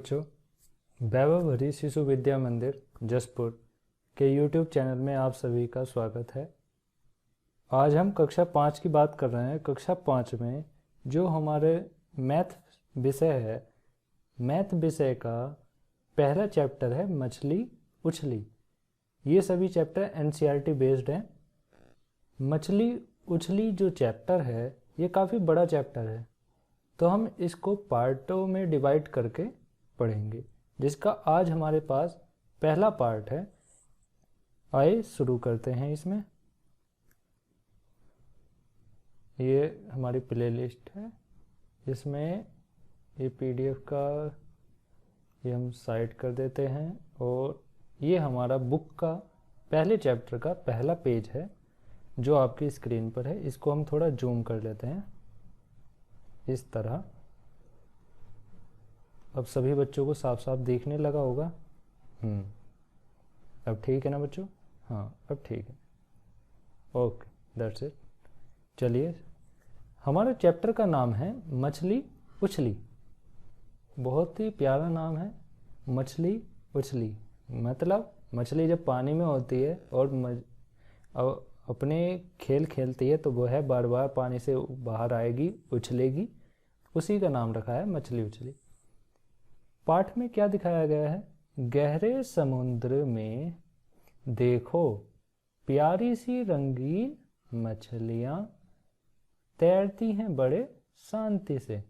बच्चों, वैभव हरि शिशु विद्या मंदिर जसपुर के YouTube चैनल में आप सभी का स्वागत है। आज हम कक्षा 5 की बात कर रहे हैं। कक्षा 5 में जो हमारे मैथ विषय है, मैथ विषय का पहला चैप्टर है मछली उछली। ये सभी चैप्टर NCERT बेस्ड हैं। मछली उछली जो चैप्टर है ये काफ़ी बड़ा चैप्टर है, तो हम इसको पार्टों में डिवाइड करके पढ़ेंगे, जिसका आज हमारे पास पहला पार्ट है। आइए शुरू करते हैं। इसमें ये हमारी प्लेलिस्ट है, इसमें ये PDF का ये हम साइड कर देते हैं और ये हमारा बुक का पहले चैप्टर का पहला पेज है जो आपकी स्क्रीन पर है। इसको हम थोड़ा जूम कर लेते हैं इस तरह। अब सभी बच्चों को साफ साफ दिखने लगा होगा। अब ठीक है ना बच्चों? हाँ, अब ठीक है। Okay, that's it. चलिए, हमारे चैप्टर का नाम है मछली उछली। बहुत ही प्यारा नाम है, मछली उछली। मतलब मछली जब पानी में होती है और अपने खेल खेलती है तो वो है बार बार पानी से बाहर आएगी, उछलेगी, उसी का नाम रखा है मछली उछली। पाठ में क्या दिखाया गया है? गहरे समुद्र में देखो प्यारी सी रंगीन मछलियाँ तैरती हैं बड़े शांति से।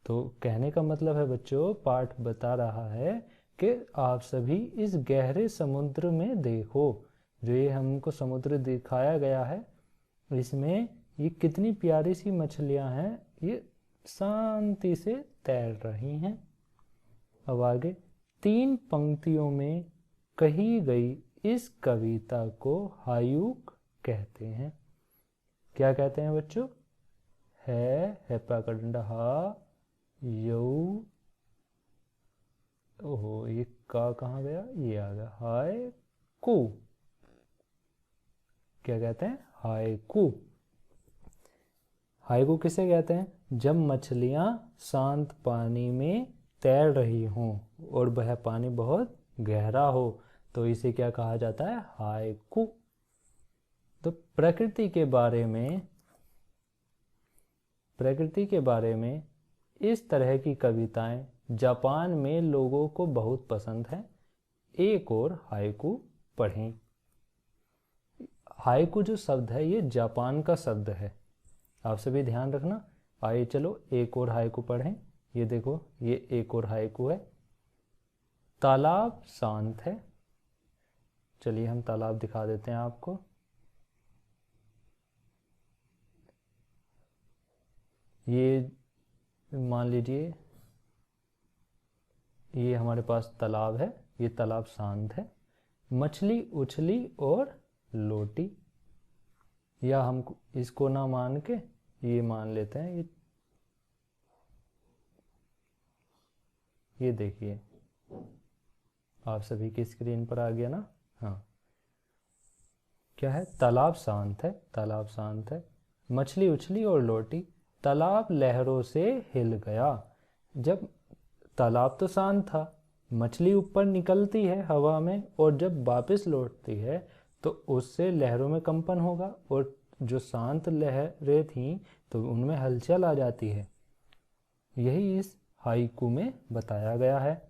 तो कहने का मतलब है बच्चों, पाठ बता रहा है कि आप सभी इस गहरे समुद्र में देखो। जो ये हमको समुद्र दिखाया गया है, इसमें ये कितनी प्यारी सी मछलियाँ हैं, ये शांति से तैर रही हैं। अब आगे 3 पंक्तियों में कही गई इस कविता को हायुक कहते हैं। क्या कहते हैं बच्चों? हैप्पा का डंडा हा, यू, ओहो ये का कहाँ गया? ये आ गया, हाय कू। क्या कहते हैं? हायकू। हायकू किसे कहते हैं? जब मछलियाँ शांत पानी में तैर रही हों और वह पानी बहुत गहरा हो तो इसे क्या कहा जाता है? हायकू। तो प्रकृति के बारे में इस तरह की कविताएं जापान में लोगों को बहुत पसंद है। एक और हायकू पढ़ें। हायकू जो शब्द है ये जापान का शब्द है, आप सभी ध्यान रखना। आइए चलो एक और हायकू पढ़ें। ये देखो, ये एक और हायकू है। तालाब शांत है। चलिए हम तालाब दिखा देते हैं आपको। ये मान लीजिए ये हमारे पास तालाब है, ये तालाब शांत है। मछली उछली और लोटी, या हम इसको ना मान के ये मान लेते हैं। ये देखिए, आप सभी की स्क्रीन पर आ गया ना? हाँ, क्या है? तालाब शांत है, तालाब शांत है। मछली उछली और लोटी। तालाब लहरों से हिल गया। जब तालाब तो शांत था, मछली ऊपर निकलती है हवा में और जब वापस लौटती है तो उससे लहरों में कंपन होगा और जो शांत लहरें थीं तो उनमें हलचल आ जाती है। यही इस हाइकू में बताया गया है।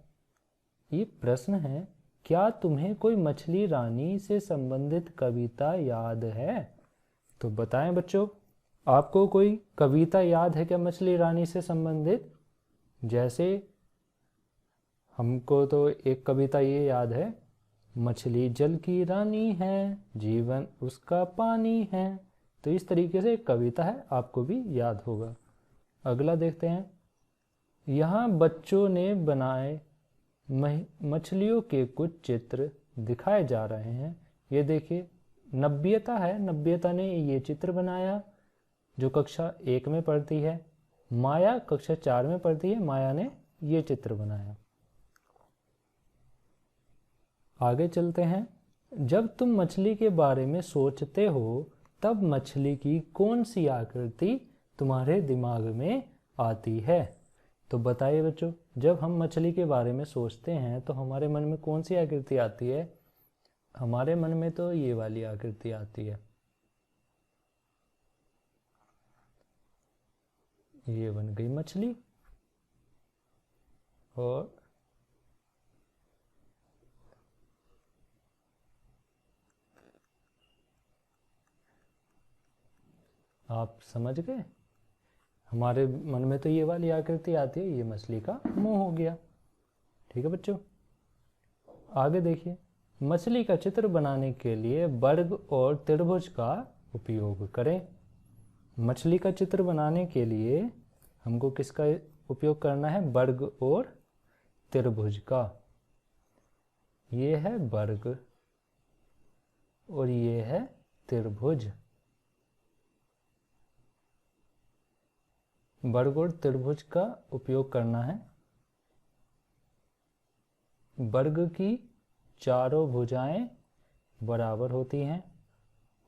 ये प्रश्न है, क्या तुम्हें कोई मछली रानी से संबंधित कविता याद है? तो बताएं बच्चों, आपको कोई कविता याद है क्या मछली रानी से संबंधित? जैसे हमको तो एक कविता ये याद है, मछली जल की रानी है, जीवन उसका पानी है। तो इस तरीके से एक कविता है, आपको भी याद होगा। अगला देखते हैं। यहाँ बच्चों ने बनाए मछलियों के कुछ चित्र दिखाए जा रहे हैं। ये देखिए, नव्यता है, नव्यता ने ये चित्र बनाया जो कक्षा 1 में पढ़ती है। माया कक्षा 4 में पढ़ती है, माया ने ये चित्र बनाया। आगे चलते हैं। जब तुम मछली के बारे में सोचते हो तब मछली की कौन सी आकृति तुम्हारे दिमाग में आती है? तो बताइए बच्चों, जब हम मछली के बारे में सोचते हैं तो हमारे मन में कौन सी आकृति आती है? हमारे मन में तो ये वाली आकृति आती है, ये बन गई मछली। और आप समझ गए, हमारे मन में तो ये वाली आकृति आती है, ये मछली का मुंह हो गया। ठीक है बच्चों, आगे देखिए, मछली का चित्र बनाने के लिए वर्ग और त्रिभुज का उपयोग करें। मछली का चित्र बनाने के लिए हमको किसका उपयोग करना है? वर्ग और त्रिभुज का। ये है वर्ग और ये है त्रिभुज। वर्ग और त्रिभुज का उपयोग करना है। वर्ग की चारों भुजाएं बराबर होती हैं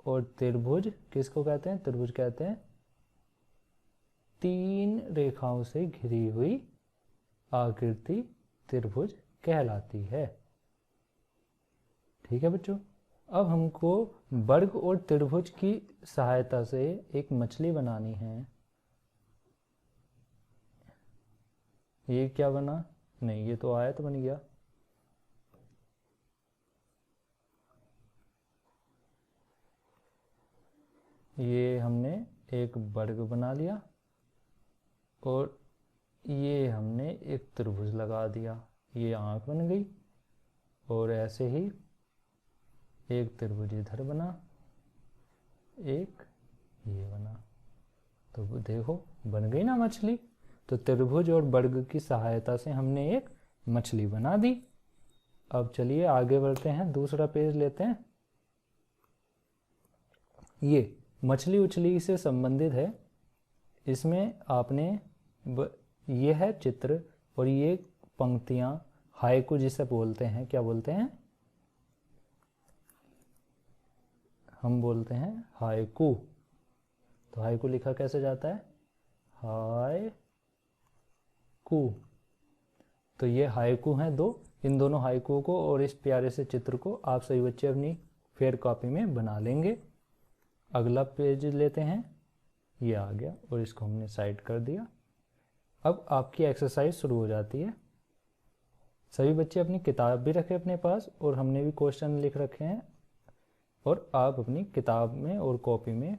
और त्रिभुज किसको कहते हैं? त्रिभुज कहते हैं 3 रेखाओं से घिरी हुई आकृति त्रिभुज कहलाती है। ठीक है बच्चों, अब हमको वर्ग और त्रिभुज की सहायता से एक मछली बनानी है। ये क्या बना? नहीं, ये तो आयत बन गया। ये हमने एक वर्ग बना लिया और ये हमने एक त्रिभुज लगा दिया, ये आंख बन गई। और ऐसे ही एक त्रिभुज इधर बना, एक ये बना, तो देखो बन गई ना मछली। तो त्रिभुज और वर्ग की सहायता से हमने एक मछली बना दी। अब चलिए आगे बढ़ते हैं, दूसरा पेज लेते हैं। ये मछली उछली से संबंधित है। इसमें आपने ये है चित्र और ये पंक्तियां हाइकू जिसे बोलते हैं, क्या बोलते हैं? हम बोलते हैं हाइकू। तो हाइकू लिखा कैसे जाता है? हाइकू। तो ये हाइकू हैं 2। इन दोनों हाइकू को और इस प्यारे से चित्र को आप सभी बच्चे अपनी फेयर कॉपी में बना लेंगे। अगला पेज लेते हैं, ये आ गया और इसको हमने साइड कर दिया। अब आपकी एक्सरसाइज शुरू हो जाती है। सभी बच्चे अपनी किताब भी रखें अपने पास और हमने भी क्वेश्चन लिख रखे हैं और आप अपनी किताब में और कॉपी में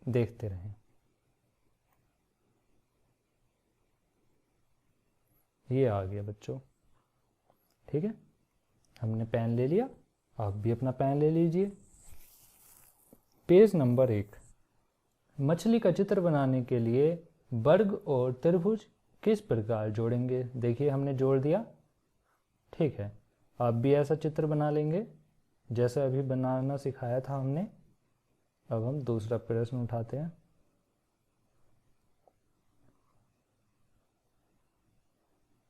देखते रहें। ये आ गया बच्चों, ठीक है। हमने पेन ले लिया, आप भी अपना पेन ले लीजिए। पेज नंबर 1, मछली का चित्र बनाने के लिए वर्ग और त्रिभुज किस प्रकार जोड़ेंगे? देखिए हमने जोड़ दिया, ठीक है। आप भी ऐसा चित्र बना लेंगे जैसा अभी बनाना सिखाया था हमने। अब हम दूसरा प्रश्न उठाते हैं।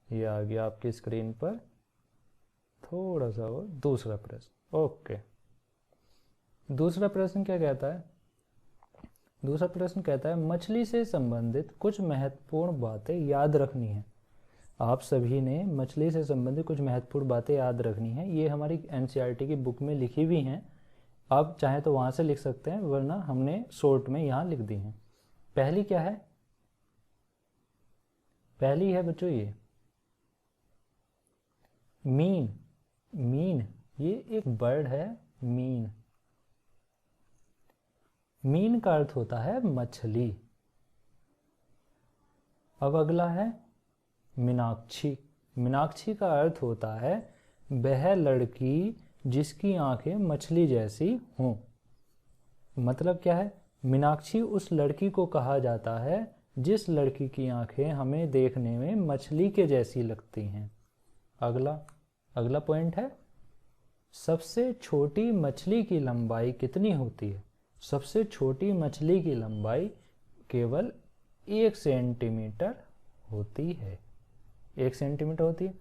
ये आ गया आपकी स्क्रीन पर, थोड़ा सा और दूसरा प्रश्न। ओके, दूसरा प्रश्न क्या कहता है? दूसरा प्रश्न कहता है मछली से संबंधित कुछ महत्वपूर्ण बातें याद रखनी है। आप सभी ने मछली से संबंधित कुछ महत्वपूर्ण बातें याद रखनी है। ये हमारी एनसीईआरटी की बुक में लिखी हुई हैं, आप चाहे तो वहाँ से लिख सकते हैं, वरना हमने शॉर्ट में यहाँ लिख दी हैं। पहली क्या है? पहली है बच्चों ये मीन। मीन ये एक बर्ड है, मीन। मीन का अर्थ होता है मछली। अब अगला है मीनाक्षी। मीनाक्षी का अर्थ होता है वह लड़की जिसकी आंखें मछली जैसी हों। मतलब क्या है? मीनाक्षी उस लड़की को कहा जाता है जिस लड़की की आंखें हमें देखने में मछली के जैसी लगती हैं। अगला पॉइंट है सबसे छोटी मछली की लंबाई कितनी होती है? सबसे छोटी मछली की लंबाई केवल 1 सेंटीमीटर होती है। 1 सेंटीमीटर होती है।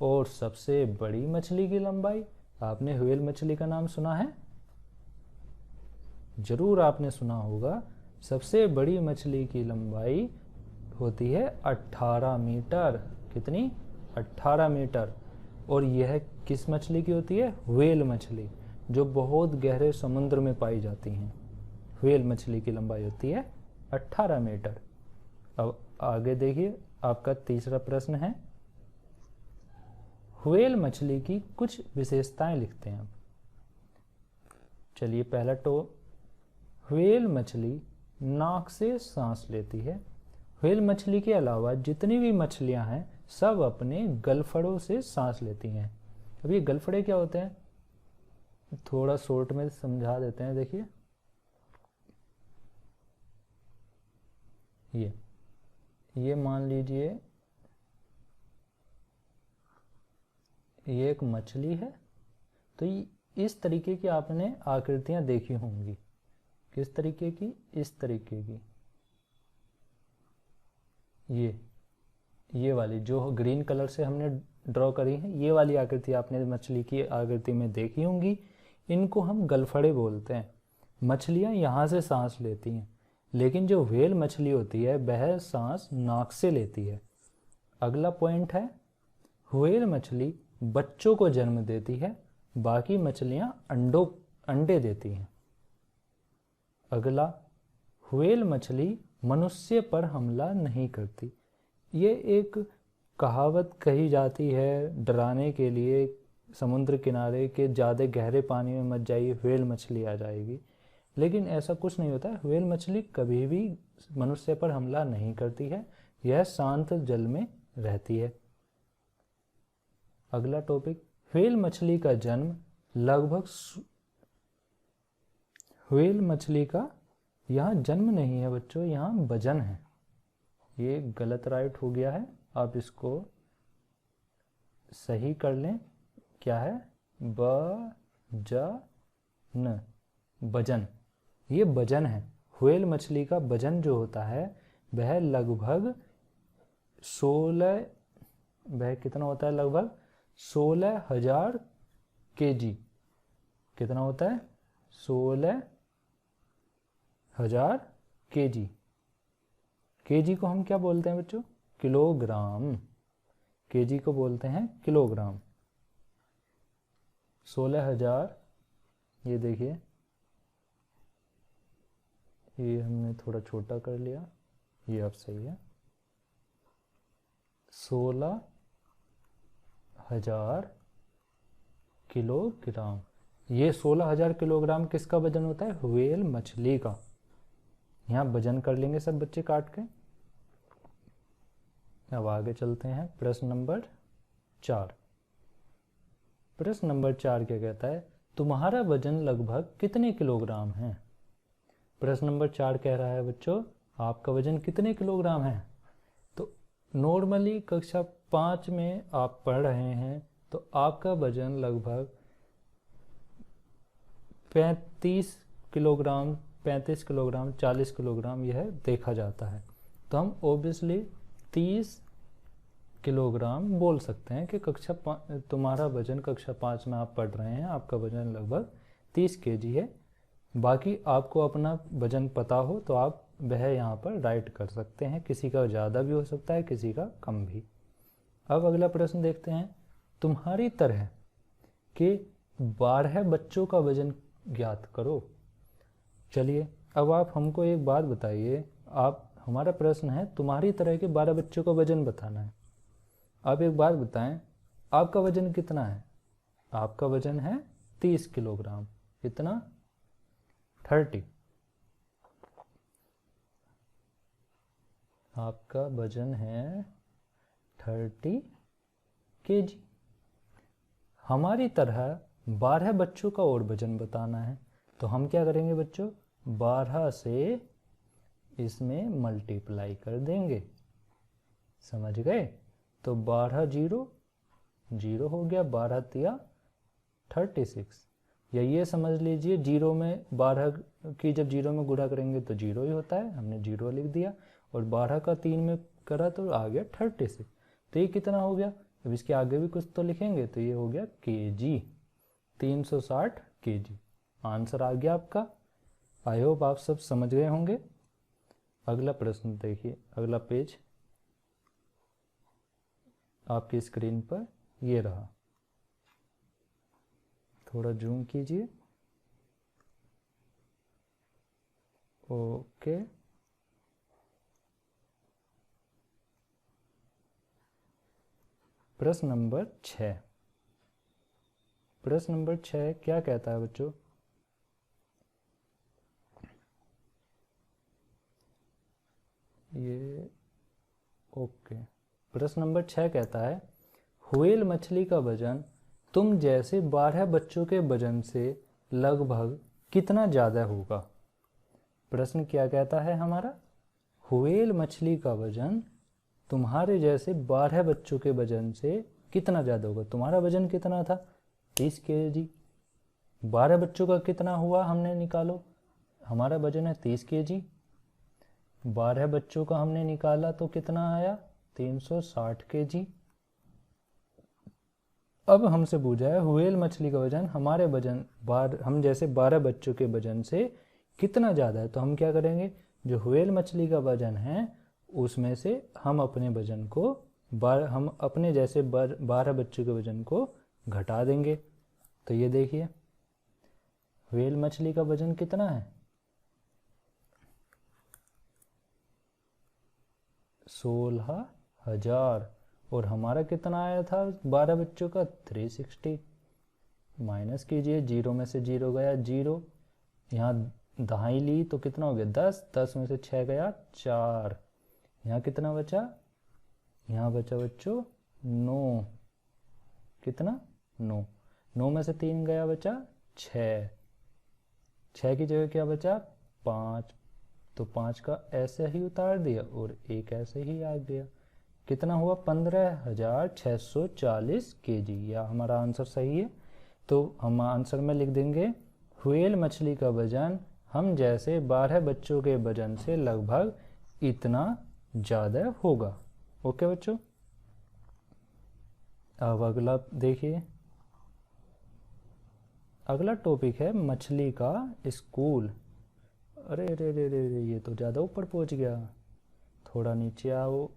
और सबसे बड़ी मछली की लंबाई, आपने व्हेल मछली का नाम सुना है? जरूर आपने सुना होगा। सबसे बड़ी मछली की लंबाई होती है 18 मीटर। कितनी? 18 मीटर। और यह किस मछली की होती है? व्हेल मछली, जो बहुत गहरे समुद्र में पाई जाती हैं। व्हेल मछली की लंबाई होती है 18 मीटर। अब आगे देखिए, आपका तीसरा प्रश्न है, व्हेल मछली की कुछ विशेषताएं लिखते हैं। चलिए, पहला व्हेल मछली नाक से सांस लेती है। व्हेल मछली के अलावा जितनी भी मछलियां हैं सब अपने गलफड़ों से सांस लेती हैं। अब ये गलफड़े क्या होते हैं, थोड़ा शॉर्ट में समझा देते हैं। देखिए, ये मान लीजिए ये एक मछली है, तो इस तरीके की आपने आकृतियां देखी होंगी। किस तरीके की? इस तरीके की। ये वाली जो ग्रीन कलर से हमने ड्रॉ करी है, ये वाली आकृति आपने मछली की आकृति में देखी होंगी। इनको हम गलफड़े बोलते हैं। मछलियां यहाँ से सांस लेती हैं, लेकिन जो व्हेल मछली होती है वह सांस नाक से लेती है। अगला पॉइंट है, व्हेल मछली बच्चों को जन्म देती है, बाकी मछलियां अंडे देती हैं। अगला, व्हेल मछली मनुष्य पर हमला नहीं करती। ये एक कहावत कही जाती है डराने के लिए, समुद्र किनारे के ज़्यादा गहरे पानी में मत जाइए, व्हेल मछली आ जाएगी। लेकिन ऐसा कुछ नहीं होता है। व्हेल मछली कभी भी मनुष्य पर हमला नहीं करती है, यह शांत जल में रहती है। अगला टॉपिक, व्हेल मछली का जन्म लगभग व्हेल मछली का यहाँ जन्म नहीं है बच्चों, यहाँ वजन है। ये गलत राइट हो गया है, आप इसको सही कर लें। क्या है? वजन। ये वजन है। व्हेल मछली का वजन जो होता है वह लगभग 16, वह कितना होता है? लगभग 16,000 kg। कितना होता है? 16,000 kg। kg को हम क्या बोलते हैं बच्चों? किलोग्राम। kg को बोलते हैं किलोग्राम। 16,000, ये देखिए, ये हमने थोड़ा छोटा कर लिया, ये अब सही है। 16,000 किलोग्राम। ये 16,000 किलोग्राम किसका वजन होता है? व्हेल मछली का। यहाँ वजन कर लेंगे सब बच्चे काट के। अब आगे चलते हैं, प्रश्न नंबर 4। प्रश्न नंबर 4 क्या कहता है? तुम्हारा वजन लगभग कितने किलोग्राम है? प्रश्न नंबर 4 कह रहा है बच्चों, आपका वजन कितने किलोग्राम है? तो नॉर्मली कक्षा 5 में आप पढ़ रहे हैं, तो आपका वजन लगभग 35 किलोग्राम, 40 किलोग्राम यह देखा जाता है। तो हम ओबियसली 30 किलोग्राम बोल सकते हैं कि तुम्हारा वजन कक्षा 5 में आप पढ़ रहे हैं, आपका वजन लगभग 30 kg है। बाकी आपको अपना वजन पता हो तो आप वह यहाँ पर राइट कर सकते हैं। किसी का ज़्यादा भी हो सकता है, किसी का कम भी। अब अगला प्रश्न देखते हैं, तुम्हारी तरह के 12 बच्चों का वजन ज्ञात करो। चलिए, अब आप हमको एक बात बताइए, हमारा प्रश्न है तुम्हारी तरह के 12 बच्चों का वजन बताना है। आप एक बात बताएं, आपका वजन कितना है? आपका वजन है 30 किलोग्राम। कितना? 30। आपका वजन है 30 kg। हमारी तरह 12 बच्चों का और वजन बताना है। तो हम क्या करेंगे बच्चों? 12 से इसमें मल्टीप्लाई कर देंगे। समझ गए? तो 12 0 0 हो गया, 12 तिया 36। या ये समझ लीजिए, 0 में 12 की जब 0 में गुणा करेंगे तो 0 ही होता है, हमने 0 लिख दिया। और 12 का 3 में करा तो आ गया 36। तो ये कितना हो गया? अब इसके आगे भी कुछ तो लिखेंगे, तो ये हो गया kg, 360 kg। आंसर आ गया आपका। आई होप आप सब समझ गए होंगे। अगला प्रश्न देखिए, अगला पेज। आपकी स्क्रीन पर ये रहा, थोड़ा जूम कीजिए। ओके, प्रश्न नंबर 6। प्रश्न नंबर 6 क्या कहता है बच्चों? ये ओके, प्रश्न नंबर 6 कहता है व्हेल मछली का वजन तुम जैसे 12 बच्चों के वजन से लगभग कितना ज़्यादा होगा। प्रश्न क्या कहता है हमारा? व्हेल मछली का वजन तुम्हारे जैसे 12 बच्चों के वजन से कितना ज़्यादा होगा। तुम्हारा वजन कितना था? 30 kg। 12 बच्चों का कितना हुआ हमने निकालो। हमारा वजन है 30 kg। 12 बच्चों का हमने निकाला तो कितना आया? 360 kg। अब हमसे पूछा है व्हेल मछली का वजन हमारे वजन हम जैसे 12 बच्चों के वजन से कितना ज़्यादा है। तो हम क्या करेंगे, जो व्हेल मछली का वजन है उसमें से हम अपने वजन को हम अपने जैसे 12 बच्चों के वजन को घटा देंगे। तो ये देखिए व्हेल मछली का वजन कितना है? 16,000 और हमारा कितना आया था 12 बच्चों का? 360। माइनस कीजिए, 0 में से 0 गया 0, यहाँ दहाई ली तो कितना हो गया 10, 10 में से 6 गया 4, यहाँ कितना बचा? यहाँ बचा बच्चों 9, कितना 9, 9 में से 3 गया बचा 6, 6 की जगह क्या बचा 5, तो 5 का ऐसे ही उतार दिया और एक ऐसे ही आ गया। कितना हुआ? 15,640 kg। या हमारा आंसर सही है। तो हम आंसर में लिख देंगे व्हेल मछली का वजन हम जैसे 12 बच्चों के वजन से लगभग इतना ज़्यादा होगा। ओके बच्चों, अब अगला देखिए। अगला टॉपिक है मछली का स्कूल। अरे रे रे रे रे, ये तो ज़्यादा ऊपर पहुंच गया, थोड़ा नीचे आओ।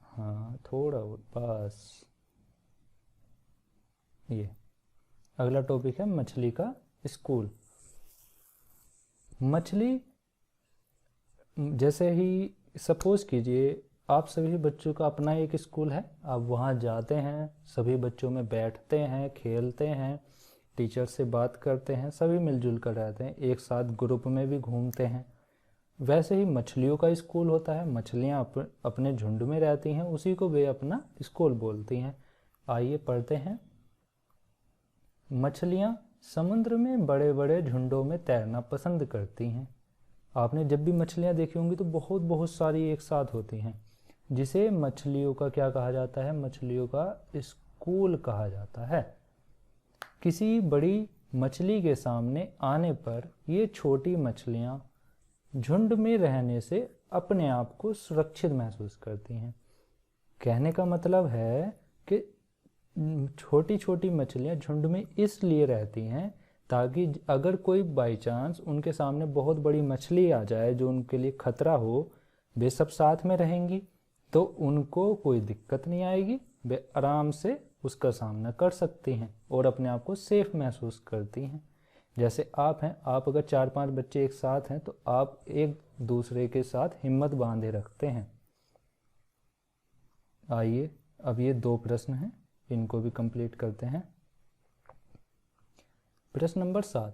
हाँ थोड़ा बस। ये अगला टॉपिक है मछली का स्कूल। मछली जैसे ही सपोज कीजिए आप सभी बच्चों का अपना एक स्कूल है, आप वहाँ जाते हैं, सभी बच्चों में बैठते हैं, खेलते हैं, टीचर से बात करते हैं, सभी मिलजुल कर रहते हैं, एक साथ ग्रुप में भी घूमते हैं। वैसे ही मछलियों का स्कूल होता है। मछलियाँ अपने झुंड में रहती हैं, उसी को वे अपना स्कूल बोलती हैं। आइए पढ़ते हैं। मछलियाँ समुद्र में बड़े बड़े झुंडों में तैरना पसंद करती हैं। आपने जब भी मछलियाँ देखी होंगी तो बहुत बहुत सारी एक साथ होती हैं, जिसे मछलियों का क्या कहा जाता है? मछलियों का स्कूल कहा जाता है। किसी बड़ी मछली के सामने आने पर ये छोटी मछलियाँ झुंड में रहने से अपने आप को सुरक्षित महसूस करती हैं। कहने का मतलब है कि छोटी छोटी मछलियाँ झुंड में इसलिए रहती हैं ताकि अगर कोई बाई चांस उनके सामने बहुत बड़ी मछली आ जाए जो उनके लिए खतरा हो, वे सब साथ में रहेंगी तो उनको कोई दिक्कत नहीं आएगी, वे आराम से उसका सामना कर सकती हैं और अपने आप को सेफ महसूस करती हैं। जैसे आप हैं, आप अगर 4-5 बच्चे एक साथ हैं तो आप एक दूसरे के साथ हिम्मत बांधे रखते हैं। आइए अब ये 2 प्रश्न हैं, इनको भी कंप्लीट करते हैं। प्रश्न नंबर 7,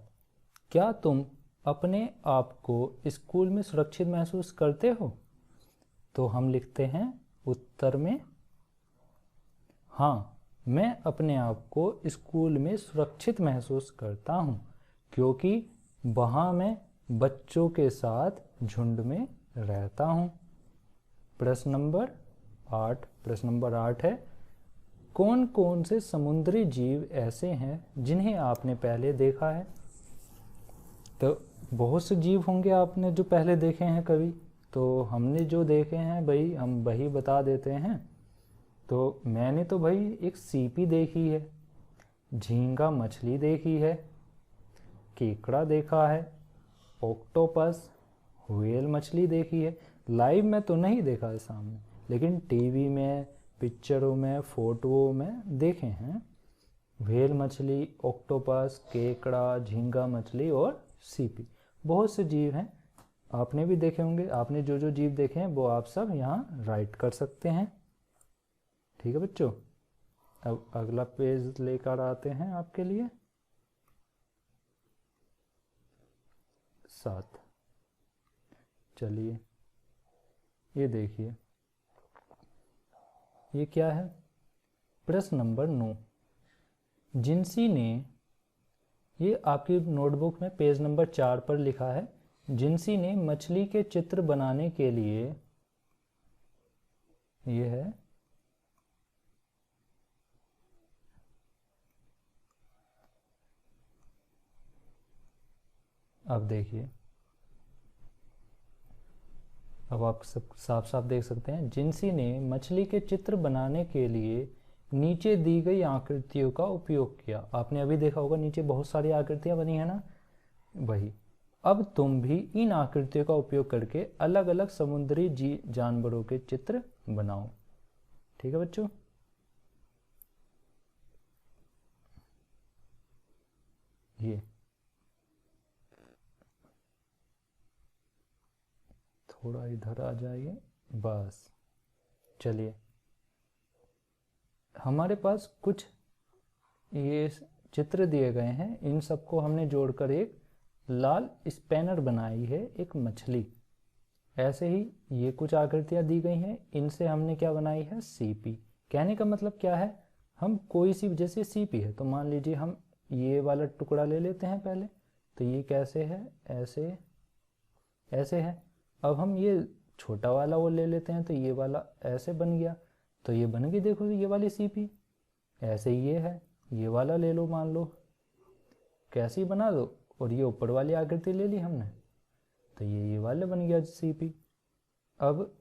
क्या तुम अपने आप को स्कूल में सुरक्षित महसूस करते हो? तो हम लिखते हैं उत्तर में हाँ, मैं अपने आप को स्कूल में सुरक्षित महसूस करता हूँ क्योंकि वहाँ मैं बच्चों के साथ झुंड में रहता हूँ। प्रश्न नंबर 8 है, कौन कौन से समुद्री जीव ऐसे हैं जिन्हें आपने पहले देखा है? तो बहुत से जीव होंगे आपने जो पहले देखे हैं कभी, तो हमने जो देखे हैं भाई हम वही बता देते हैं। तो मैंने तो भाई एक सीपी देखी है, झींगा मछली देखी है, केकड़ा देखा है, ऑक्टोपस, व्हेल मछली देखी है। लाइव में तो नहीं देखा है सामने, लेकिन टीवी में पिक्चरों में, फोटोओं में देखे हैं। व्हेल मछली, ऑक्टोपस, केकड़ा, झींगा मछली और सीपी, बहुत से जीव हैं, आपने भी देखे होंगे। आपने जो जो जीव देखे हैं वो आप सब यहाँ राइट कर सकते हैं। ठीक है बच्चों, अब अगला पेज लेकर आते हैं आपके लिए 7। चलिए ये देखिए, ये क्या है? प्रश्न नंबर 9। जिंसी ने, ये आपकी नोटबुक में पेज नंबर 4 पर लिखा है, जिंसी ने मछली के चित्र बनाने के लिए, ये है अब देखिए, अब आप सब साफ साफ देख सकते हैं। जिंसी ने मछली के चित्र बनाने के लिए नीचे दी गई आकृतियों का उपयोग किया। आपने अभी देखा होगा नीचे बहुत सारी आकृतियां बनी है ना, वही। अब तुम भी इन आकृतियों का उपयोग करके अलग अलग समुद्री जानवरों के चित्र बनाओ। ठीक है बच्चों, ये थोड़ा इधर आ जाइए, बस। चलिए, हमारे पास कुछ ये चित्र दिए गए हैं, इन सबको हमने जोड़कर एक लाल स्पैनर बनाई है, एक मछली। ऐसे ही ये कुछ आकृतियां दी गई हैं, इनसे हमने क्या बनाई है? सीपी। कहने का मतलब क्या है? हम कोई सी, जैसे सीपी है तो मान लीजिए हम ये वाला टुकड़ा ले लेते हैं पहले, तो ये कैसे है? ऐसे ऐसे है। अब हम ये छोटा वाला वो ले लेते हैं, तो ये वाला ऐसे बन गया, तो ये बन गई, देखो ये वाली सीपी। ऐसे ही ये है, ये वाला ले लो, मान लो कैसी बना दो, और ये ऊपर वाली आकृति ले ली हमने, तो ये वाला बन गया सीपी। अब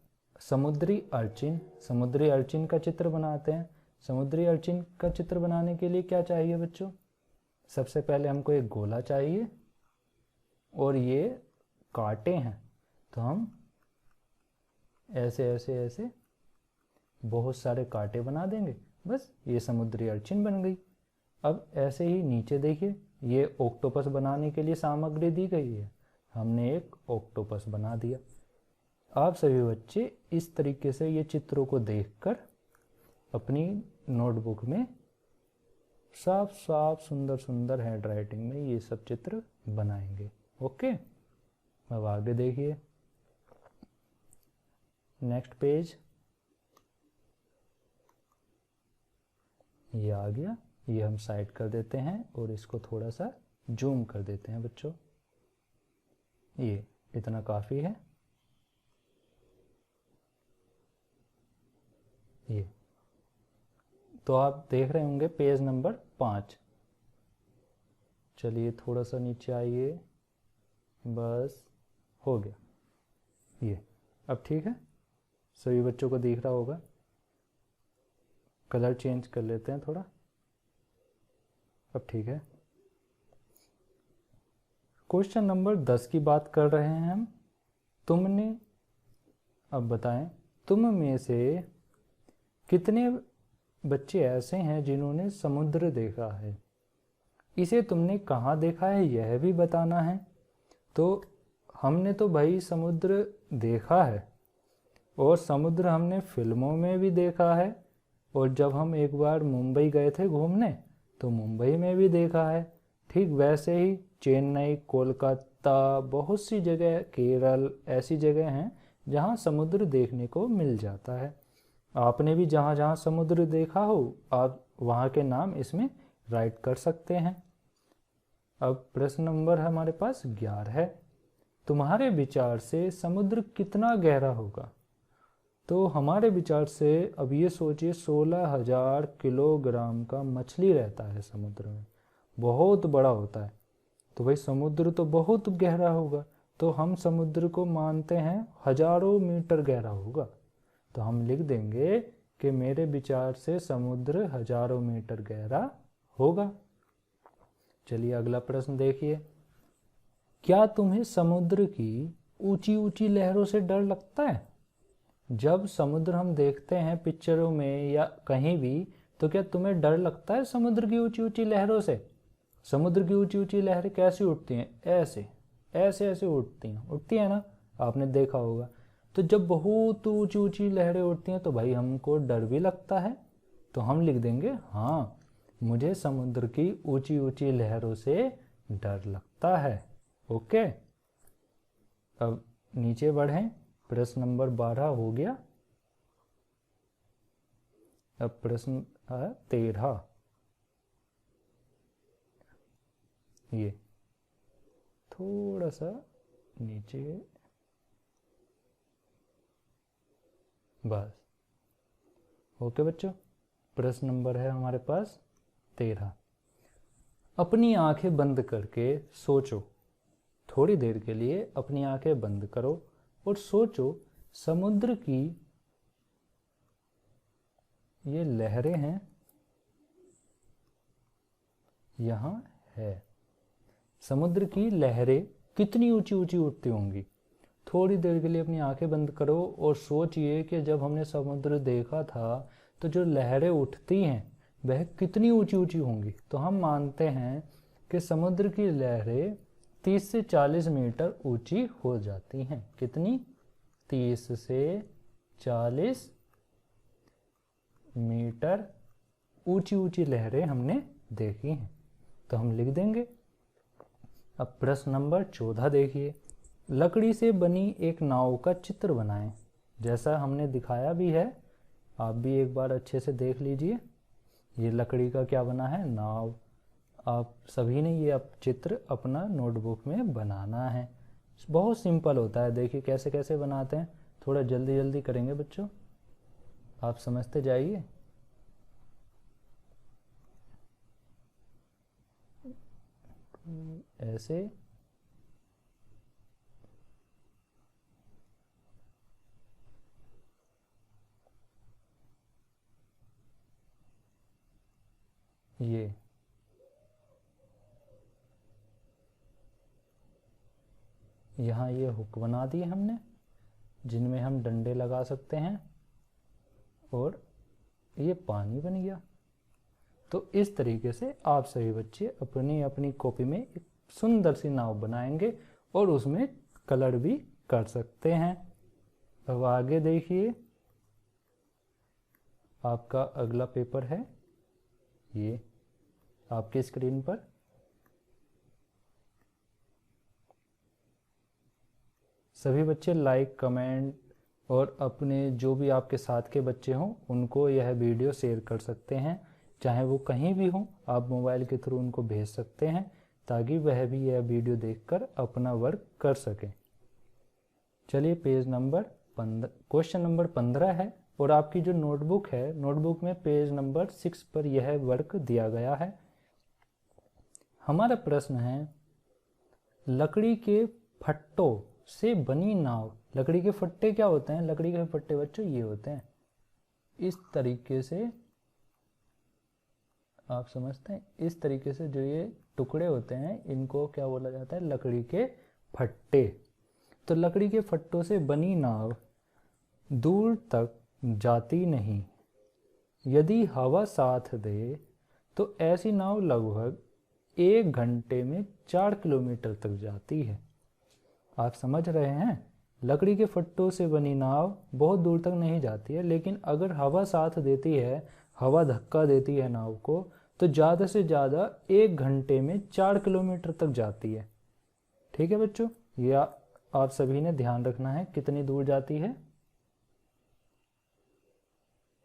समुद्री अर्चिन, समुद्री अर्चिन का चित्र बनाते हैं। समुद्री अर्चिन का चित्र बनाने के लिए क्या चाहिए बच्चों? सबसे पहले हमको एक गोला चाहिए, और ये कांटे हैं, तो हम ऐसे ऐसे ऐसे बहुत सारे कांटे बना देंगे, बस ये समुद्री अर्चिन बन गई। अब ऐसे ही नीचे देखिए, ये ऑक्टोपस बनाने के लिए सामग्री दी गई है, हमने एक ऑक्टोपस बना दिया। आप सभी बच्चे इस तरीके से ये चित्रों को देखकर अपनी नोटबुक में साफ साफ सुंदर सुंदर हैंड राइटिंग में ये सब चित्र बनाएंगे। ओके, अब आगे देखिए, नेक्स्ट पेज, ये आ गया। ये हम साइड कर देते हैं और इसको थोड़ा सा जूम कर देते हैं बच्चों, ये इतना काफ़ी है। ये तो आप देख रहे होंगे पेज नंबर 5। चलिए थोड़ा सा नीचे आइए, बस हो गया ये। अब ठीक है, सभी बच्चों को दिख रहा होगा। कलर चेंज कर लेते हैं थोड़ा, अब ठीक है। क्वेश्चन नंबर 10 की बात कर रहे हैं हम। तुमने, अब बताएं, तुम में से कितने बच्चे ऐसे हैं जिन्होंने समुद्र देखा है? इसे तुमने कहाँ देखा है यह भी बताना है। तो हमने तो भाई समुद्र देखा है, और समुद्र हमने फिल्मों में भी देखा है, और जब हम एक बार मुंबई गए थे घूमने तो मुंबई में भी देखा है। ठीक वैसे ही चेन्नई, कोलकाता, बहुत सी जगह, केरल, ऐसी जगह हैं जहाँ समुद्र देखने को मिल जाता है। आपने भी जहाँ जहाँ समुद्र देखा हो, आप वहाँ के नाम इसमें राइट कर सकते हैं। अब प्रश्न नंबर हमारे पास 11 है। तुम्हारे विचार से समुद्र कितना गहरा होगा? तो हमारे विचार से अब ये सोचिए 16,000 किलोग्राम का मछली रहता है समुद्र में, बहुत बड़ा होता है। तो भाई समुद्र तो बहुत गहरा होगा, तो हम समुद्र को मानते हैं हजारों मीटर गहरा होगा। तो हम लिख देंगे कि मेरे विचार से समुद्र हजारों मीटर गहरा होगा। चलिए अगला प्रश्न देखिए, क्या तुम्हें समुद्र की ऊंची ऊंची लहरों से डर लगता है? जब समुद्र हम देखते हैं पिक्चरों में या कहीं भी, तो क्या तुम्हें डर लगता है समुद्र की ऊंची ऊंची लहरों से? समुद्र की ऊंची ऊंची लहरें कैसी उठती हैं? ऐसे ऐसे ऐसे उठती हैं ना, आपने देखा होगा। तो जब बहुत ऊंची ऊंची लहरें उठती हैं तो भाई हमको डर भी लगता है। तो हम लिख देंगे हाँ, मुझे समुद्र की ऊंची ऊंची लहरों से डर लगता है। ओके, अब नीचे बढ़ें। प्रश्न नंबर 12 हो गया। अब प्रश्न 13, ये थोड़ा सा नीचे, बस। ओके बच्चों, प्रश्न नंबर है हमारे पास 13। अपनी आंखें बंद करके सोचो, थोड़ी देर के लिए अपनी आंखें बंद करो और सोचो, समुद्र की ये लहरें हैं, यहाँ है। समुद्र की लहरें कितनी ऊंची ऊंची उठती होंगी? थोड़ी देर के लिए अपनी आंखें बंद करो और सोचिए कि जब हमने समुद्र देखा था तो जो लहरें उठती हैं वह कितनी ऊंची ऊंची होंगी। तो हम मानते हैं कि समुद्र की लहरें 30 से 40 मीटर ऊंची हो जाती हैं। कितनी? 30 से 40 मीटर ऊंची ऊंची लहरें हमने देखी हैं। तो हम लिख देंगे। अब प्रश्न नंबर 14 देखिए। लकड़ी से बनी एक नाव का चित्र बनाएं। जैसा हमने दिखाया भी है, आप भी एक बार अच्छे से देख लीजिए। ये लकड़ी का क्या बना है? नाव। आप सभी ने ये चित्र अपना नोटबुक में बनाना है। बहुत सिंपल होता है, देखिए कैसे कैसे बनाते हैं। थोड़ा जल्दी जल्दी करेंगे बच्चों, आप समझते जाइए। ऐसे ये यहाँ ये हुक बना दिए हमने, जिनमें हम डंडे लगा सकते हैं, और ये पानी बन गया। तो इस तरीके से आप सभी बच्चे अपनी अपनी कॉपी में एक सुंदर सी नाव बनाएंगे और उसमें कलर भी कर सकते हैं। अब आगे देखिए, आपका अगला पेपर है ये आपकी स्क्रीन पर। सभी बच्चे लाइक, कमेंट और अपने जो भी आपके साथ के बच्चे हों उनको यह वीडियो शेयर कर सकते हैं। चाहे वो कहीं भी हों, आप मोबाइल के थ्रू उनको भेज सकते हैं ताकि वह भी यह वीडियो देखकर अपना वर्क कर सकें। चलिए पेज नंबर 15, क्वेश्चन नंबर 15 है और आपकी जो नोटबुक है, नोटबुक में पेज नंबर 6 पर यह वर्क दिया गया है। हमारा प्रश्न है, लकड़ी के फट्टों से बनी नाव। लकड़ी के फट्टे क्या होते हैं? लकड़ी के फट्टे बच्चों ये होते हैं, इस तरीके से आप समझते हैं। इस तरीके से जो ये टुकड़े होते हैं इनको क्या बोला जाता है? लकड़ी के फट्टे। तो लकड़ी के फट्टों से बनी नाव दूर तक जाती नहीं। यदि हवा साथ दे तो ऐसी नाव लगभग 1 घंटे में 4 किलोमीटर तक जाती है। आप समझ रहे हैं? लकड़ी के फट्टों से बनी नाव बहुत दूर तक नहीं जाती है, लेकिन अगर हवा साथ देती है, हवा धक्का देती है नाव को, तो ज़्यादा से ज़्यादा 1 घंटे में 4 किलोमीटर तक जाती है। ठीक है बच्चों, यह आप सभी ने ध्यान रखना है। कितनी दूर जाती है?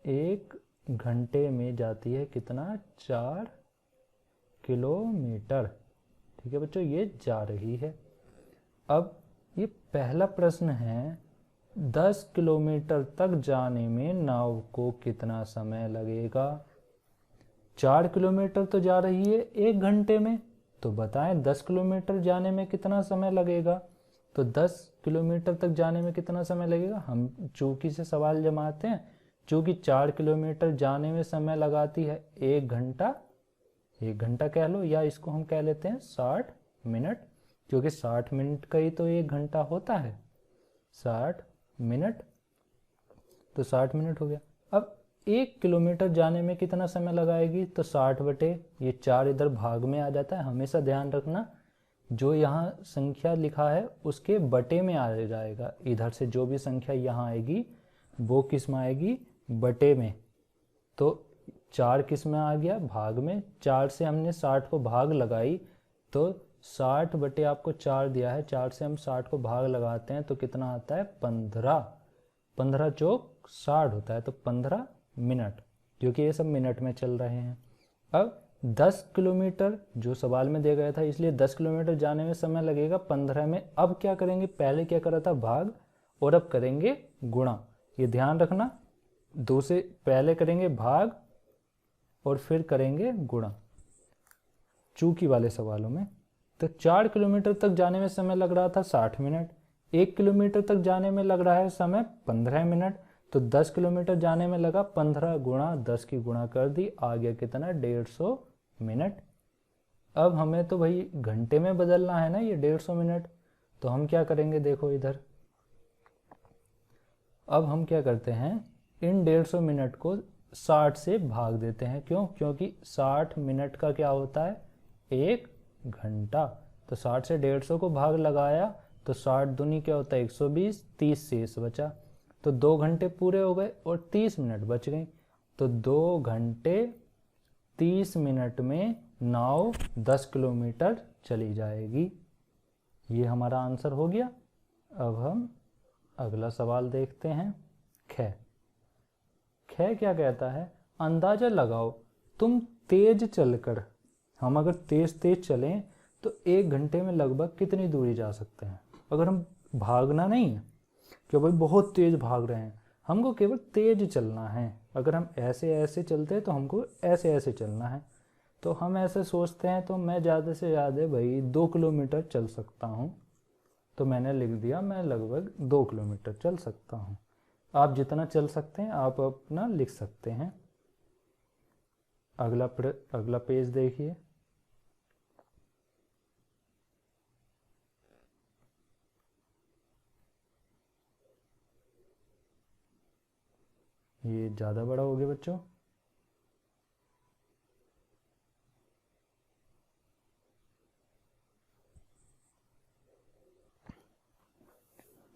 1 घंटे में जाती है कितना? 4 किलोमीटर। ठीक है बच्चों, ये जा रही है। अब ये पहला प्रश्न है, 10 किलोमीटर तक जाने में नाव को कितना समय लगेगा? 4 किलोमीटर तो जा रही है 1 घंटे में, तो बताएं 10 किलोमीटर जाने में कितना समय लगेगा? तो 10 किलोमीटर तक जाने में कितना समय लगेगा? हम चूंकि से सवाल जमाते हैं। चूंकि 4 किलोमीटर जाने में समय लगाती है 1 घंटा, 1 घंटा कह लो, या इसको हम कह लेते हैं 60 मिनट, क्योंकि 60 मिनट का ही तो 1 घंटा होता है। 60 मिनट। तो 60 मिनट हो गया। अब 1 किलोमीटर जाने में कितना समय लगाएगी, तो 60 बटे ये 4 इधर भाग में आ जाता है। हमेशा ध्यान रखना जो यहाँ संख्या लिखा है उसके बटे में आ जाएगा। इधर से जो भी संख्या यहाँ आएगी वो किस में आएगी, बटे में। तो 4 किस में आ गया, भाग में। 4 से हमने 60 को भाग लगाई तो 60 बटे आपको 4 दिया है, 4 से हम 60 को भाग लगाते हैं तो कितना आता है, 15। 15 चौक 60 होता है, तो 15 मिनट, क्योंकि ये सब मिनट में चल रहे हैं। अब 10 किलोमीटर जो सवाल में दिया गया था, इसलिए 10 किलोमीटर जाने में समय लगेगा 15 में। अब क्या करेंगे, पहले क्या करा था, भाग, और अब करेंगे गुणा। ये ध्यान रखना, 2 से पहले करेंगे भाग और फिर करेंगे गुणा चूकी वाले सवालों में। तो 4 किलोमीटर तक जाने में समय लग रहा था 60 मिनट, 1 किलोमीटर तक जाने में लग रहा है समय 15 मिनट, तो 10 किलोमीटर जाने में लगा 15 गुणा 10 की गुणा कर दी, आ गया कितना, 150 मिनट। अब हमें तो भाई घंटे में बदलना है ना ये 150 मिनट, तो हम क्या करेंगे, देखो इधर। अब हम क्या करते हैं, इन 150 मिनट को 60 से भाग देते हैं। क्यों, क्योंकि 60 मिनट का क्या होता है, 1 घंटा। तो 60 से 150 को भाग लगाया तो 60 दूनी क्या होता है, 120, 30 शेष बचा, तो 2 घंटे पूरे हो गए और 30 मिनट बच गई। तो 2 घंटे 30 मिनट में नाव 10 किलोमीटर चली जाएगी। ये हमारा आंसर हो गया। अब हम अगला सवाल देखते हैं। ख क्या कहता है, अंदाजा लगाओ तुम तेज चलकर, हम अगर तेज चलें तो 1 घंटे में लगभग कितनी दूरी जा सकते हैं। अगर हम भागना नहीं है कि भाई बहुत तेज भाग रहे हैं, हमको केवल तेज चलना है। अगर हम ऐसे चलते हैं तो हमको ऐसे चलना है। तो हम ऐसे सोचते हैं, तो मैं ज़्यादा से ज़्यादा भाई 2 किलोमीटर चल सकता हूँ, तो मैंने लिख दिया मैं लगभग 2 किलोमीटर चल सकता हूँ। आप जितना चल सकते हैं आप अपना लिख सकते हैं। अगला पेज देखिए। ये ज़्यादा बड़ा हो गया बच्चों।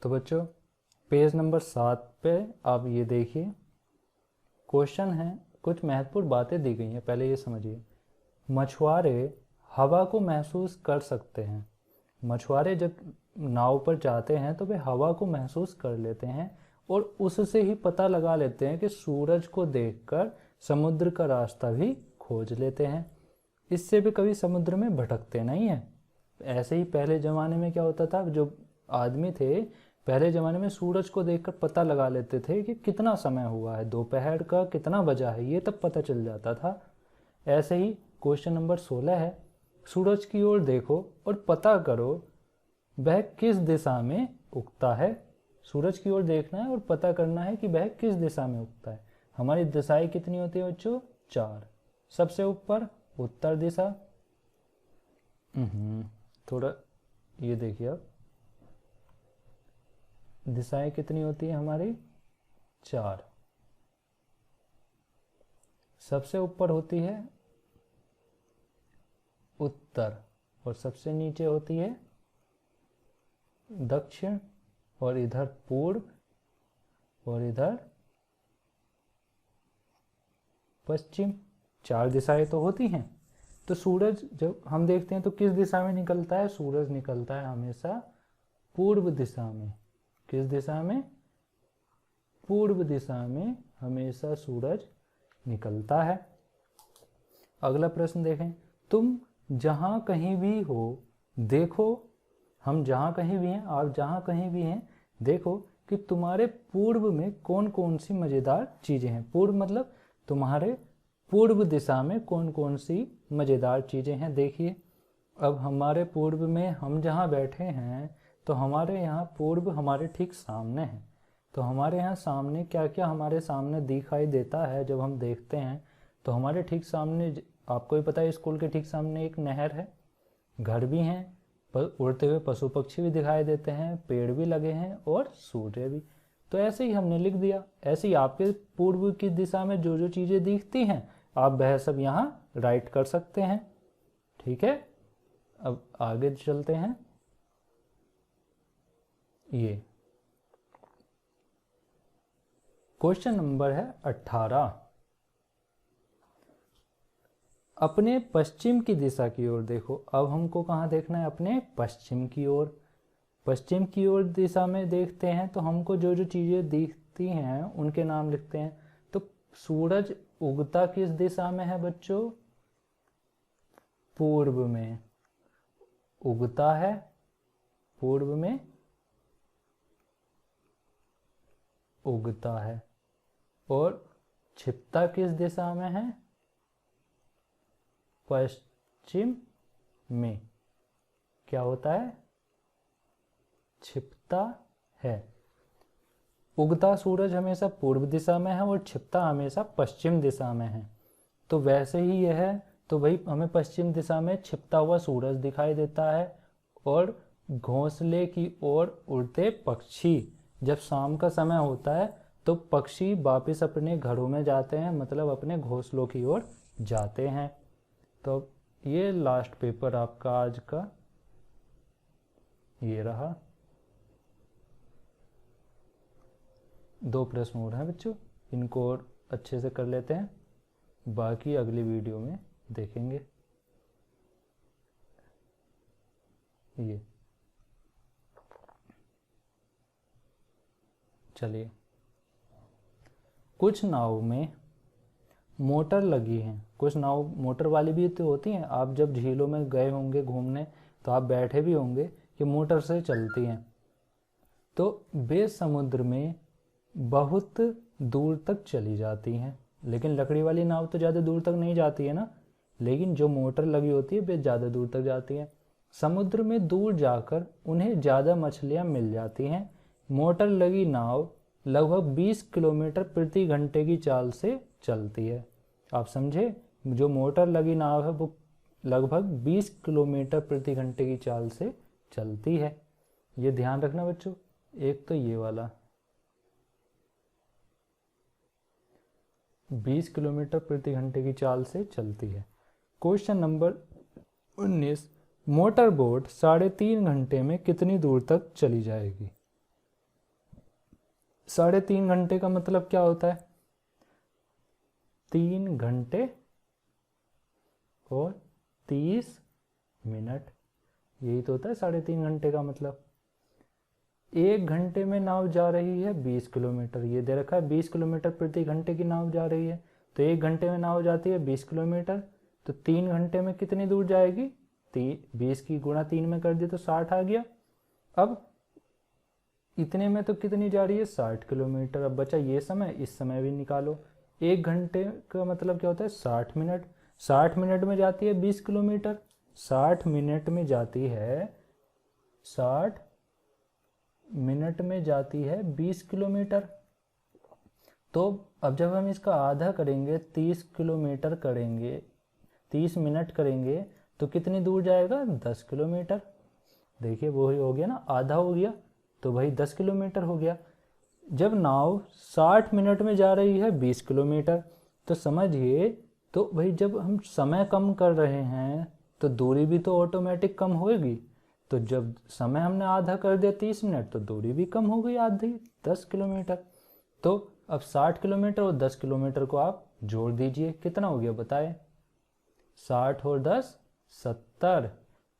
तो बच्चों पेज नंबर 7 पे आप ये देखिए, क्वेश्चन है, कुछ महत्वपूर्ण बातें दी गई हैं, पहले ये समझिए। मछुआरे हवा को महसूस कर सकते हैं। मछुआरे जब नाव पर जाते हैं तो वे हवा को महसूस कर लेते हैं और उससे ही पता लगा लेते हैं कि सूरज को देखकर समुद्र का रास्ता भी खोज लेते हैं। इससे भी कभी समुद्र में भटकते नहीं हैं। ऐसे ही पहले ज़माने में क्या होता था, जो आदमी थे पहले ज़माने में सूरज को देखकर पता लगा लेते थे कि कितना समय हुआ है, दोपहर का कितना बजा है, ये तब पता चल जाता था। ऐसे ही क्वेश्चन नंबर 16 है, सूरज की ओर देखो और पता करो वह किस दिशा में उगता है। सूरज की ओर देखना है और पता करना है कि वह किस दिशा में उगता है। हमारी दिशाएं कितनी होती है बच्चों, 4। सबसे ऊपर उत्तर दिशा, थोड़ा ये देखिए अब, दिशाएं कितनी होती है हमारी, 4। सबसे ऊपर होती है उत्तर और सबसे नीचे होती है दक्षिण, और इधर पूर्व और इधर पश्चिम। 4 दिशाएं तो होती हैं। तो सूरज जब हम देखते हैं तो किस दिशा में निकलता है, सूरज निकलता है हमेशा पूर्व दिशा में। किस दिशा में, पूर्व दिशा में हमेशा सूरज निकलता है। अगला प्रश्न देखें, तुम जहां कहीं भी हो देखो, हम जहां कहीं भी हैं, आप जहां कहीं भी हैं, देखो कि तुम्हारे पूर्व में कौन कौन सी मज़ेदार चीज़ें हैं। पूर्व मतलब तुम्हारे पूर्व दिशा में कौन कौन सी मज़ेदार चीज़ें हैं। देखिए अब हमारे पूर्व में हम जहाँ बैठे हैं तो हमारे यहाँ पूर्व हमारे ठीक सामने है। तो हमारे यहाँ सामने क्या क्या हमारे सामने दिखाई देता है जब हम देखते हैं, तो हमारे ठीक सामने, आपको ही पता है स्कूल के ठीक सामने एक नहर है, घर भी हैं, उड़ते हुए पशु पक्षी भी दिखाई देते हैं, पेड़ भी लगे हैं और सूर्य भी। तो ऐसे ही हमने लिख दिया। ऐसे ही आपके पूर्व की दिशा में जो जो चीज़ें दिखती हैं आप वह सब यहाँ राइट कर सकते हैं। ठीक है, अब आगे चलते हैं। ये क्वेश्चन नंबर है 18। अपने पश्चिम की दिशा की ओर देखो। अब हमको कहाँ देखना है? अपने पश्चिम की ओर। पश्चिम की ओर दिशा में देखते हैं तो हमको जो जो चीज़ें दिखती हैं उनके नाम लिखते हैं। तो सूरज उगता किस दिशा में है बच्चों? पूर्व में। उगता है पूर्व में, उगता है। और छिपता किस दिशा में है? पश्चिम में। क्या होता है? छिपता है। उगता सूरज हमेशा पूर्व दिशा में है और छिपता हमेशा पश्चिम दिशा में है। तो वैसे ही यह है, तो भाई हमें पश्चिम दिशा में छिपता हुआ सूरज दिखाई देता है। और घोंसले की ओर उड़ते पक्षी, जब शाम का समय होता है तो पक्षी वापस अपने घरों में जाते हैं, मतलब अपने घोंसलों की ओर जाते हैं। तो ये लास्ट पेपर आपका आज का ये रहा। 2 प्रश्न और हैं बच्चों, इनको और अच्छे से कर लेते हैं, बाकी अगली वीडियो में देखेंगे। ये चलिए, कुछ नाव में मोटर लगी हैं। कुछ नाव मोटर वाली भी तो होती हैं। आप जब झीलों में गए होंगे घूमने तो आप बैठे भी होंगे कि मोटर से चलती हैं। तो वे समुद्र में बहुत दूर तक चली जाती हैं। लेकिन लकड़ी वाली नाव तो ज़्यादा दूर तक नहीं जाती है ना, लेकिन जो मोटर लगी होती है वे ज़्यादा दूर तक जाती हैं। समुद्र में दूर जाकर उन्हें ज़्यादा मछलियाँ मिल जाती हैं। मोटर लगी नाव लगभग 20 किलोमीटर प्रति घंटे की चाल से चलती है। आप समझे, जो मोटर लगी नाव है वो लगभग 20 किलोमीटर प्रति घंटे की चाल से चलती है। ये ध्यान रखना बच्चों। एक तो ये वाला 20 किलोमीटर प्रति घंटे की चाल से चलती है। क्वेश्चन नंबर 19, मोटर बोट 3.5 घंटे में कितनी दूर तक चली जाएगी? 3.5 घंटे का मतलब क्या होता है? 3 घंटे और 30 मिनट, यही तो होता है 3.5 घंटे का मतलब। 1 घंटे में नाव जा रही है 20 किलोमीटर, ये दे रखा है 20 किलोमीटर प्रति घंटे की नाव जा रही है। तो 1 घंटे में नाव जाती है 20 किलोमीटर, तो 3 घंटे में कितनी दूर जाएगी? 20 की गुणा 3 में कर दी तो 60 आ गया। अब इतने में तो कितनी जा रही है? 60 किलोमीटर। अब बचा ये समय, इस समय भी निकालो। 1 घंटे का मतलब क्या होता है? 60 मिनट। 60 मिनट में जाती है 20 किलोमीटर। 60 मिनट में जाती है 60 मिनट में जाती है 20 किलोमीटर। तो अब जब हम इसका आधा करेंगे, 30 किलोमीटर करेंगे, 30 मिनट करेंगे तो कितनी दूर जाएगा? 10 किलोमीटर। देखिए वो ही हो गया ना, आधा हो गया तो भाई 10 किलोमीटर हो गया। जब नाव 60 मिनट में जा रही है 20 किलोमीटर, तो समझिए तो भाई जब हम समय कम कर रहे हैं तो दूरी भी तो ऑटोमेटिक कम होएगी। तो जब समय हमने आधा कर दिया 30 मिनट, तो दूरी भी कम हो गई आधी, 10 किलोमीटर। तो अब 60 किलोमीटर और 10 किलोमीटर को आप जोड़ दीजिए, कितना हो गया बताए? 60 और 10 70।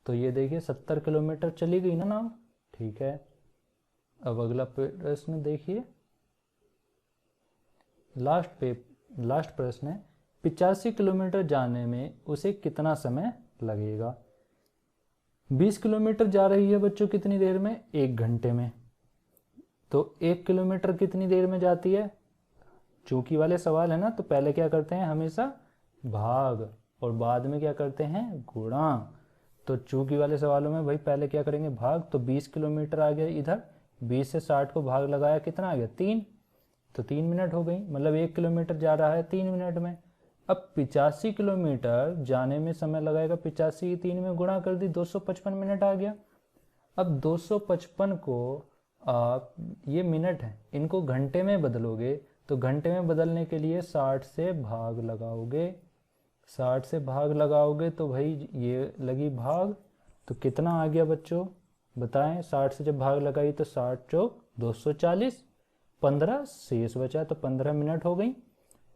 तो ये देखिए 70 किलोमीटर चली गई ना नाव। ठीक है, अब अगला प्रश्न देखिए। लास्ट प्रश्न है, 85 किलोमीटर जाने में उसे कितना समय लगेगा? 20 किलोमीटर जा रही है बच्चों कितनी देर में? 1 घंटे में। तो 1 किलोमीटर कितनी देर में जाती है? चूंकि वाले सवाल है ना, तो पहले क्या करते हैं? हमेशा भाग, और बाद में क्या करते हैं? गुणा। तो चूंकि वाले सवालों में भाई पहले क्या करेंगे? भाग। तो 20 किलोमीटर आ गया इधर, 20 से 60 को भाग लगाया, कितना आ गया? 3। तो 3 मिनट हो गई, मतलब 1 किलोमीटर जा रहा है 3 मिनट में। अब 85 किलोमीटर जाने में समय लगाएगा, 85 3 में गुणा कर दी, 255 मिनट आ गया। अब 255 को आप ये मिनट हैं, इनको घंटे में बदलोगे तो घंटे में बदलने के लिए 60 से भाग लगाओगे, 60 से भाग लगाओगे तो भाई ये लगी भाग, तो कितना आ गया बच्चों बताएं। 60 से जब भाग लगाई तो 60 चौक 240, 15 शेष बचा तो 15 मिनट हो गई।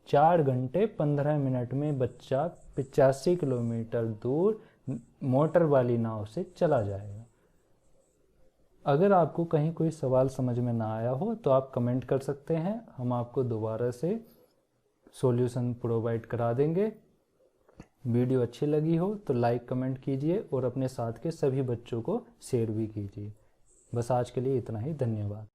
4 घंटे 15 मिनट में बच्चा 85 किलोमीटर दूर मोटर वाली नाव से चला जाएगा। अगर आपको कहीं कोई सवाल समझ में ना आया हो तो आप कमेंट कर सकते हैं, हम आपको दोबारा से सॉल्यूशन प्रोवाइड करा देंगे। वीडियो अच्छी लगी हो तो लाइक कमेंट कीजिए और अपने साथ के सभी बच्चों को शेयर भी कीजिए। बस आज के लिए इतना ही, धन्यवाद।